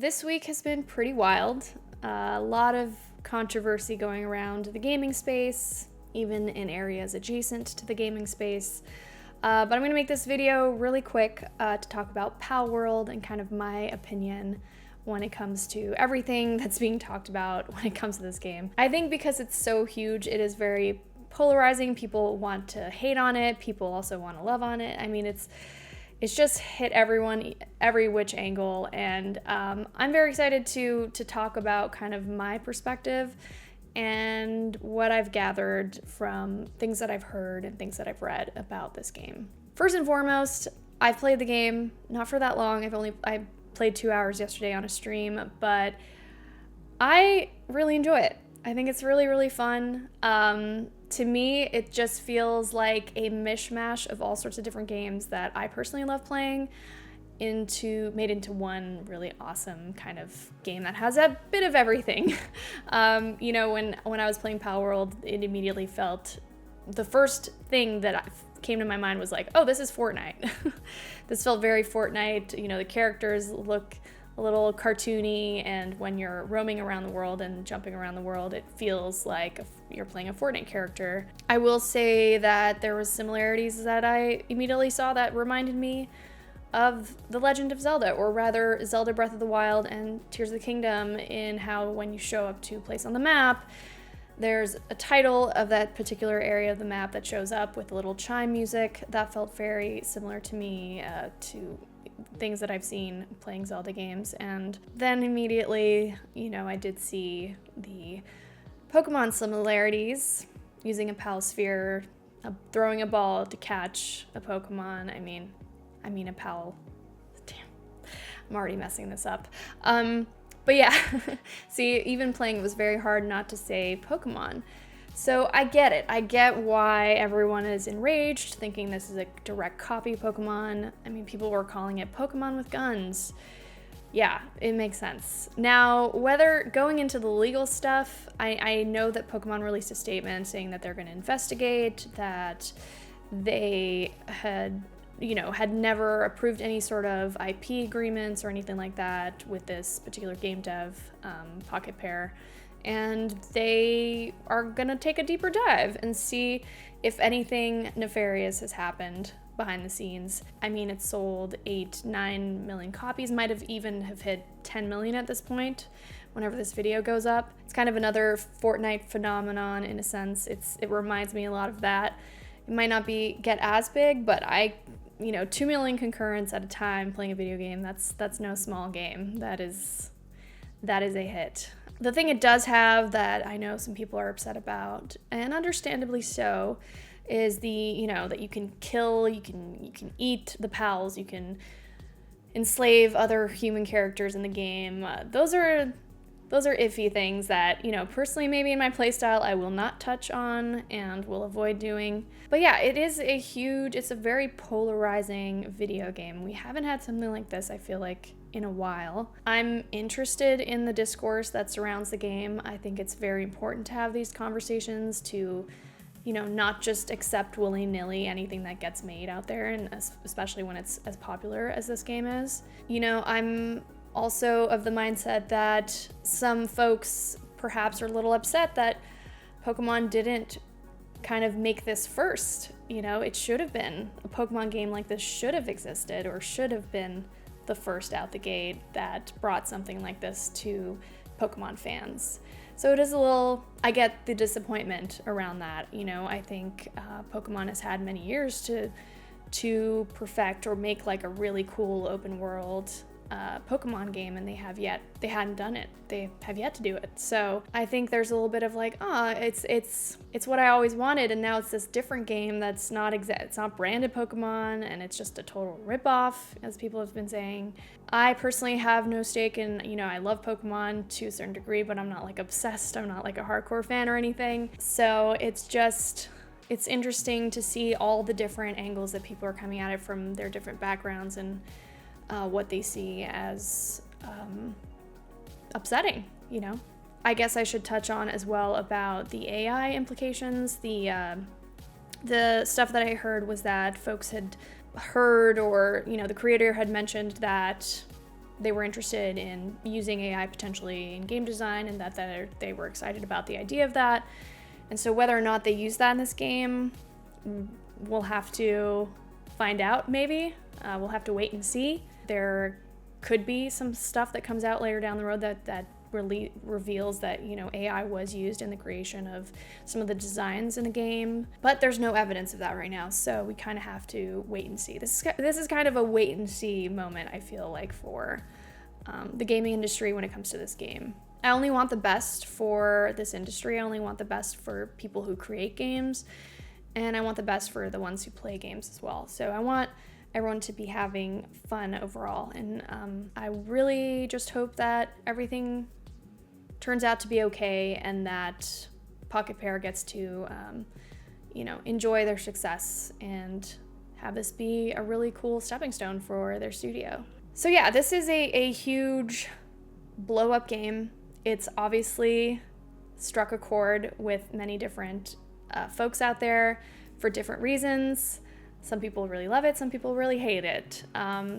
This week has been pretty wild. A lot of controversy going around the gaming space, even in areas adjacent to the gaming space. But I'm going to make this video really quick to talk about Palworld and kind of my opinion when it comes to everything that's being talked about when it comes to this game. I think because it's so huge, it is very polarizing. People want to hate on it. People also want to love on it. I mean, it's just hit everyone, every which angle, and I'm very excited to talk about kind of my perspective and what I've gathered from things that I've heard and things that I've read about this game. First and foremost, I've played the game, not for that long. I played 2 hours yesterday on a stream, but I really enjoy it. I think it's really, really fun. To me, it just feels like a mishmash of all sorts of different games that I personally love playing made into one really awesome kind of game that has a bit of everything. You know, when I was playing Palworld, it immediately felt, the first thing that came to my mind was like, oh, this is Fortnite. This felt very Fortnite. You know, the characters look a little cartoony, and when you're roaming around the world and jumping around the world, it feels like you're playing a Fortnite character. I will say that there was similarities that I immediately saw that reminded me of The Legend of Zelda, or rather Zelda Breath of the Wild and Tears of the Kingdom, in how when you show up to a place on the map, there's a title of that particular area of the map that shows up with a little chime music. That felt very similar to me, to things that I've seen playing Zelda games. And then immediately, you know, I did see the Pokemon similarities, using a Pal Sphere, throwing a ball to catch a Pokemon. I mean a Pal. Damn, I'm already messing this up. But yeah, see, even playing it was very hard not to say Pokemon. So I get it. I get why everyone is enraged, thinking this is a direct copy of Pokemon. I mean, people were calling it Pokemon with guns. Yeah, it makes sense. Now, whether going into the legal stuff, I know that Pokemon released a statement saying that they're going to investigate, that they had never approved any sort of IP agreements or anything like that with this particular game dev, Pocket Pair. And they are gonna take a deeper dive and see if anything nefarious has happened behind the scenes. I mean, it sold 8-9 million copies, might have even hit 10 million at this point whenever this video goes up. It's kind of another Fortnite phenomenon in a sense. It reminds me a lot of that. It might not get as big, but 2 million concurrents at a time playing a video game, that's no small game. That is a hit. The thing it does have that I know some people are upset about, and understandably so, is that you can kill, you can eat the pals, you can enslave other human characters in the game. Those are iffy things that, personally maybe in my playstyle I will not touch on and will avoid doing. But yeah, it's a very polarizing video game. We haven't had something like this, I feel like, in a while. I'm interested in the discourse that surrounds the game. I think it's very important to have these conversations, to not just accept willy-nilly anything that gets made out there, and especially when it's as popular as this game is. I'm also of the mindset that some folks perhaps are a little upset that Pokemon didn't kind of make this first. It should have been a Pokemon game like this, should have existed, or should have been the first out the gate that brought something like this to Pokemon fans. So it is I get the disappointment around that. I think Pokemon has had many years to perfect or make like a really cool open world Pokemon game, and they hadn't done it. They have yet to do it. So I think there's a little bit of like, it's what I always wanted, and now it's this different game that's it's not branded Pokemon, and it's just a total ripoff, as people have been saying. I personally have no stake in, I love Pokemon to a certain degree, but I'm not like obsessed. I'm not like a hardcore fan or anything. So it's interesting to see all the different angles that people are coming at it from, their different backgrounds, and what they see as upsetting, I guess I should touch on as well about the AI implications. The stuff that I heard was that folks had heard, or the creator had mentioned that they were interested in using AI potentially in game design, and that they were excited about the idea of that. And so whether or not they use that in this game, we'll have to find out, maybe. We'll have to wait and see. There could be some stuff that comes out later down the road that really reveals that, you know, AI was used in the creation of some of the designs in the game, but there's no evidence of that right now, so we kind of have to wait and see. This is kind of a wait and see moment, I feel like, for the gaming industry when it comes to this game. I only want the best for this industry. I only want the best for people who create games, and I want the best for the ones who play games as well. So I want everyone to be having fun overall, and I really just hope that everything turns out to be okay, and that Pocket Pair gets to, you know, enjoy their success and have this be a really cool stepping stone for their studio. So yeah, this is a huge blow up game. It's obviously struck a chord with many different folks out there for different reasons. Some people really love it, some people really hate it.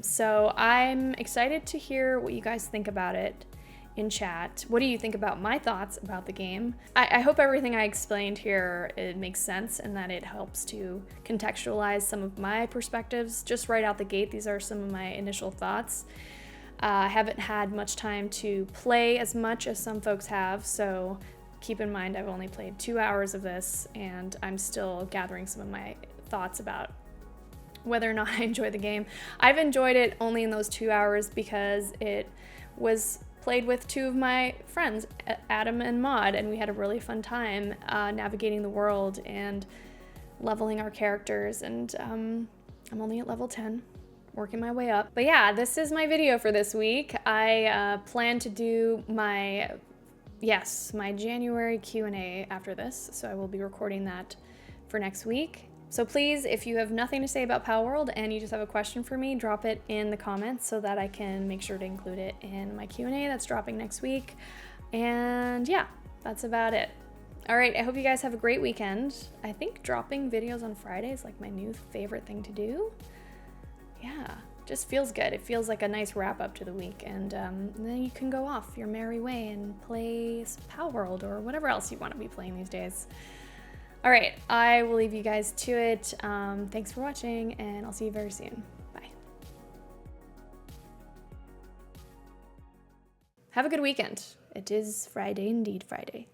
So I'm excited to hear what you guys think about it in chat. What do you think about my thoughts about the game? I hope everything I explained here, it makes sense and that it helps to contextualize some of my perspectives. Just right out the gate, these are some of my initial thoughts. I haven't had much time to play as much as some folks have, so keep in mind I've only played 2 hours of this and I'm still gathering some of my thoughts about whether or not I enjoy the game. I've enjoyed it only in those 2 hours because it was played with two of my friends, Adam and Maud, and we had a really fun time navigating the world and leveling our characters, and I'm only at level 10, working my way up. But yeah, this is my video for this week. I plan to do my January Q&A after this, so I will be recording that for next week. So please, if you have nothing to say about Palworld and you just have a question for me, drop it in the comments so that I can make sure to include it in my Q&A that's dropping next week. And yeah, that's about it. All right, I hope you guys have a great weekend. I think dropping videos on Friday is like my new favorite thing to do. Yeah, just feels good. It feels like a nice wrap up to the week, and then you can go off your merry way and play Palworld or whatever else you want to be playing these days. All right, I will leave you guys to it. Thanks for watching, and I'll see you very soon. Bye. Have a good weekend. It is Friday, indeed Friday.